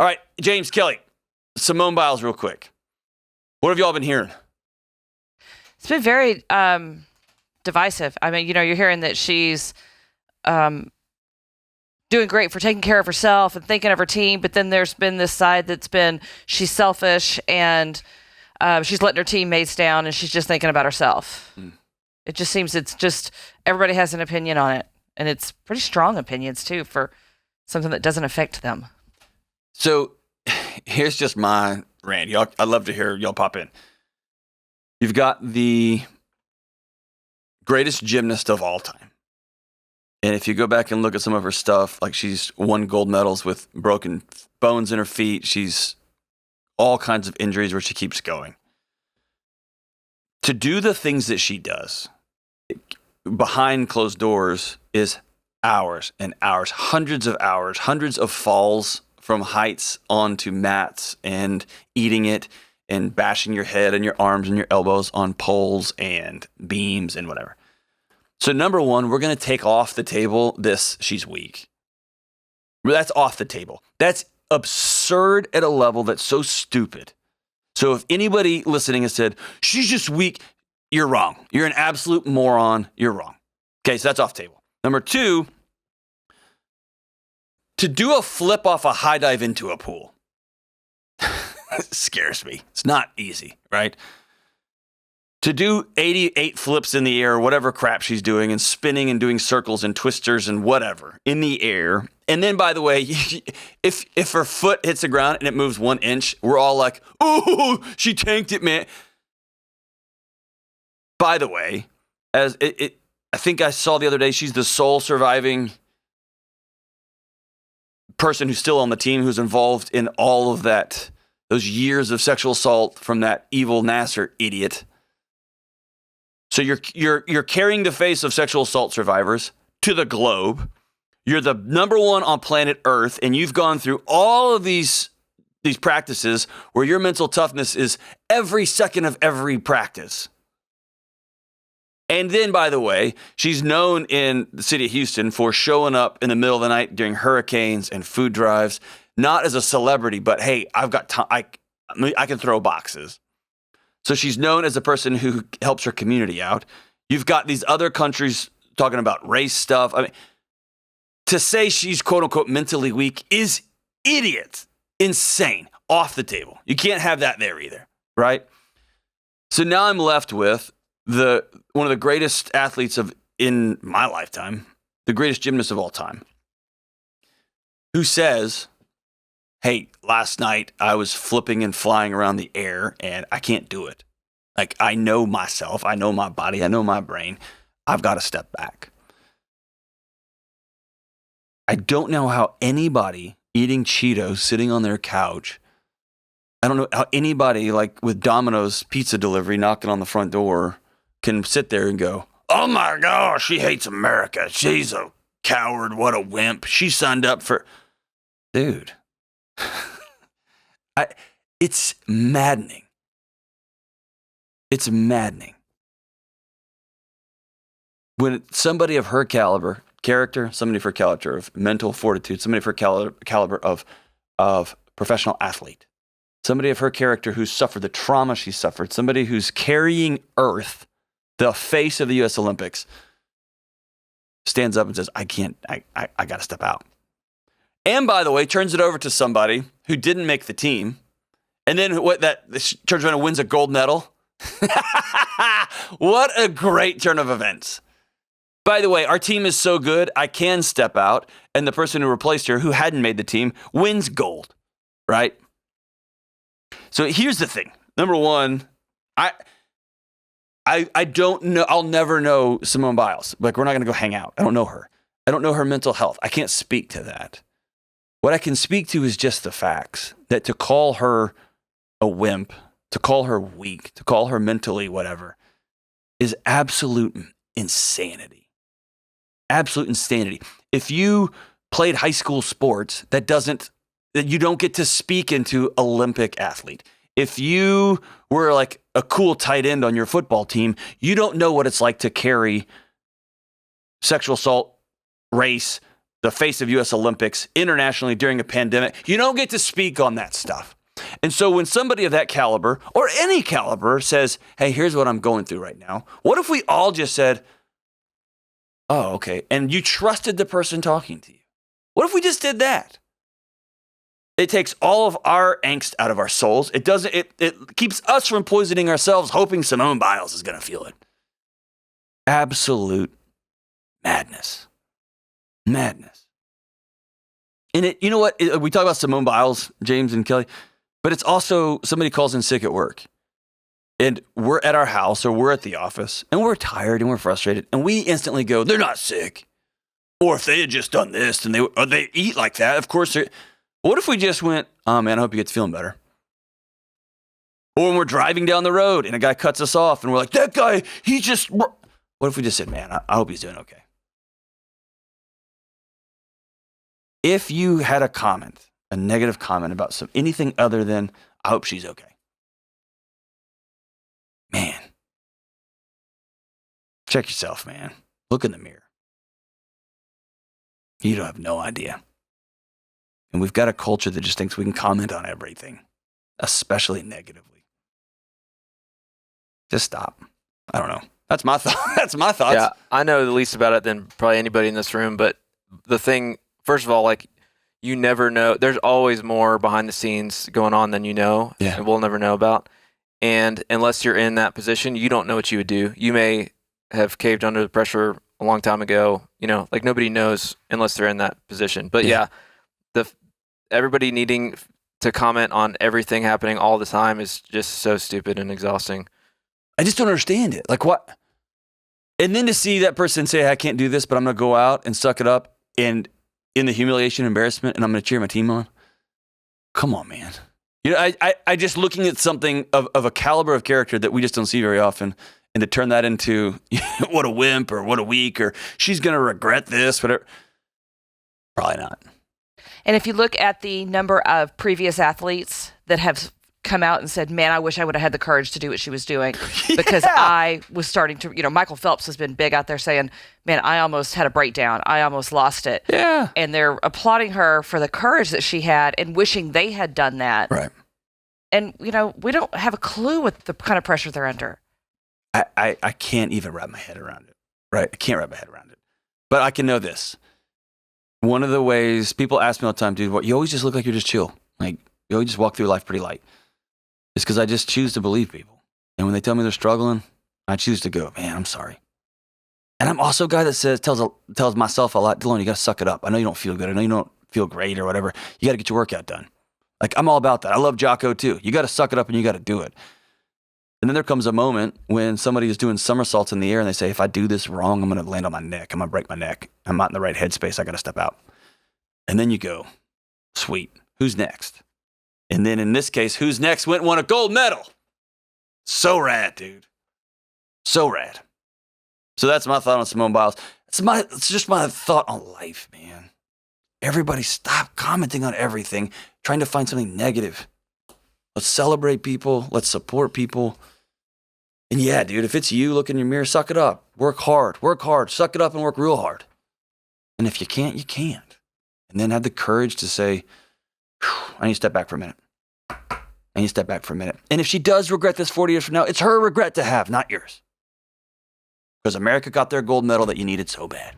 All right, James, Kelly, Simone Biles real quick. What have y'all been hearing? It's been very divisive. I mean, you're hearing that she's doing great for taking care of herself and thinking of her team, but then there's been this side that's been she's selfish and she's letting her teammates down and she's just thinking about herself. It just seems it's just everybody has an opinion on it, and it's pretty strong opinions too for something that doesn't affect them. So here's just my rant. Y'all, I'd love to hear y'all pop in. You've got the greatest gymnast of all time. And if you go back and look at some of her stuff, like she's won gold medals with broken bones in her feet. She's all kinds of injuries where she keeps going. To do the things that she does behind closed doors is hours and hours, hundreds of hours, hundreds of falls from heights onto mats and eating it and bashing your head and your arms and your elbows on poles and beams and whatever. So number one, we're going to take off the table this she's weak. That's off the table. That's absurd at a level that's so stupid. So if anybody listening has said, she's just weak, you're wrong. You're an absolute moron. You're wrong. Okay, so that's off the table. Number two, to do a flip off a high dive into a pool scares me. It's not easy, right? To do 88 flips in the air, whatever crap she's doing, and spinning and doing circles and twisters and whatever in the air. And then, by the way, if her foot hits the ground and it moves 1 inch, we're all like, "Oh, she tanked it, man." By the way, I think I saw the other day, she's the sole surviving person who's still on the team who's involved in all of that, those years of sexual assault from that evil Nasser idiot. So you're carrying the face of sexual assault survivors to the globe. You're the number one on planet Earth, and you've gone through all of these practices where your mental toughness is every second of every practice. And then, by the way, she's known in the city of Houston for showing up in the middle of the night during hurricanes and food drives, not as a celebrity, but hey, I've got time. I can throw boxes. So she's known as a person who helps her community out. You've got these other countries talking about race stuff. I mean, to say she's quote unquote mentally weak is idiot, insane, off the table. You can't have that there either, right? So now I'm left with one of the greatest athletes in my lifetime, the greatest gymnast of all time, who says, "Hey, last night I was flipping and flying around the air and I can't do it. Like, I know myself, I know my body, I know my brain. I've got to step back." I don't know how anybody eating Cheetos, sitting on their couch, I don't know how anybody like with Domino's pizza delivery knocking on the front door can sit there and go, "Oh my gosh, she hates America. She's a coward. What a wimp. She signed up for..." Dude. It's maddening. It's maddening. When somebody of her character, somebody of her caliber of mental fortitude, somebody of her caliber of professional athlete, somebody of her character who's suffered the trauma she suffered, somebody who's carrying Earth, the face of the U.S. Olympics, stands up and says, I got to step out. And by the way, turns it over to somebody who didn't make the team. And then turns around and wins a gold medal. What a great turn of events. By the way, our team is so good, I can step out. And the person who replaced her, who hadn't made the team, wins gold, right? So here's the thing. Number one, I don't know. I'll never know Simone Biles. Like, we're not going to go hang out. I don't know her. I don't know her mental health. I can't speak to that. What I can speak to is just the facts, that to call her a wimp, to call her weak, to call her mentally whatever, is absolute insanity. Absolute insanity. If you played high school sports, that you don't get to speak into Olympic athlete. If you were like a cool tight end on your football team, you don't know what it's like to carry sexual assault, race, the face of U.S. Olympics internationally during a pandemic. You don't get to speak on that stuff. And so when somebody of that caliber or any caliber says, hey, here's what I'm going through right now. What if we all just said, oh, okay. And you trusted the person talking to you. What if we just did that? It takes all of our angst out of our souls. It keeps us from poisoning ourselves, hoping Simone Biles is going to feel it. Absolute madness. Madness. And you know what? We talk about Simone Biles, James and Kelly, but it's also somebody calls in sick at work. And we're at our house or we're at the office and we're tired and we're frustrated. And we instantly go, they're not sick. Or if they had just done this and they eat like that, of course. What if we just went, oh man, I hope you get to feeling better. Or when we're driving down the road and a guy cuts us off and we're like, that guy, he just, what if we just said, man, I hope he's doing okay. If you had a negative comment about anything other than, I hope she's okay. Man, check yourself, man. Look in the mirror. You don't have no idea. And we've got a culture that just thinks we can comment on everything, especially negatively. Just stop. I don't know. That's my thought. That's my thoughts. Yeah, I know the least about it than probably anybody in this room. But the thing, first of all, like, you never know. There's always more behind the scenes going on than you know, and we'll never know about. And unless you're in that position, you don't know what you would do. You may have caved under the pressure a long time ago. You know, like nobody knows unless they're in that position. But everybody needing to comment on everything happening all the time is just so stupid and exhausting. I just don't understand it. Like what? And then to see that person say, I can't do this, but I'm going to go out and suck it up and in the humiliation, embarrassment, and I'm going to cheer my team on. Come on, man. You know, I just looking at something of a caliber of character that we just don't see very often, and to turn that into what a wimp or what a weak or she's going to regret this, whatever. Probably not. And if you look at the number of previous athletes that have come out and said, man, I wish I would have had the courage to do what she was doing because I was starting to, Michael Phelps has been big out there saying, man, I almost had a breakdown. I almost lost it. Yeah. And they're applauding her for the courage that she had and wishing they had done that. Right. And, we don't have a clue what the kind of pressure they're under. I can't even wrap my head around it. Right. I can't wrap my head around it. But I can know this. One of the ways people ask me all the time, dude, you always just look like you're just chill. Like you always just walk through life pretty light. It's because I just choose to believe people. And when they tell me they're struggling, I choose to go, man, I'm sorry. And I'm also a guy that tells myself a lot, Delony, you got to suck it up. I know you don't feel good. I know you don't feel great or whatever. You got to get your workout done. Like I'm all about that. I love Jocko too. You got to suck it up and you got to do it. And then there comes a moment when somebody is doing somersaults in the air and they say, if I do this wrong, I'm going to land on my neck. I'm going to break my neck. I'm not in the right headspace. I got to step out. And then you go, sweet, who's next? And then in this case, who's next went and won a gold medal. So rad, dude. So rad. So that's my thought on Simone Biles. It's just my thought on life, man. Everybody stop commenting on everything, trying to find something negative. Let's celebrate people. Let's support people. And yeah, dude, if it's you, look in your mirror, suck it up. Work hard, suck it up and work real hard. And if you can't, you can't. And then have the courage to say, I need to step back for a minute. And if she does regret this 40 years from now, it's her regret to have, not yours. Because America got their gold medal that you needed so bad.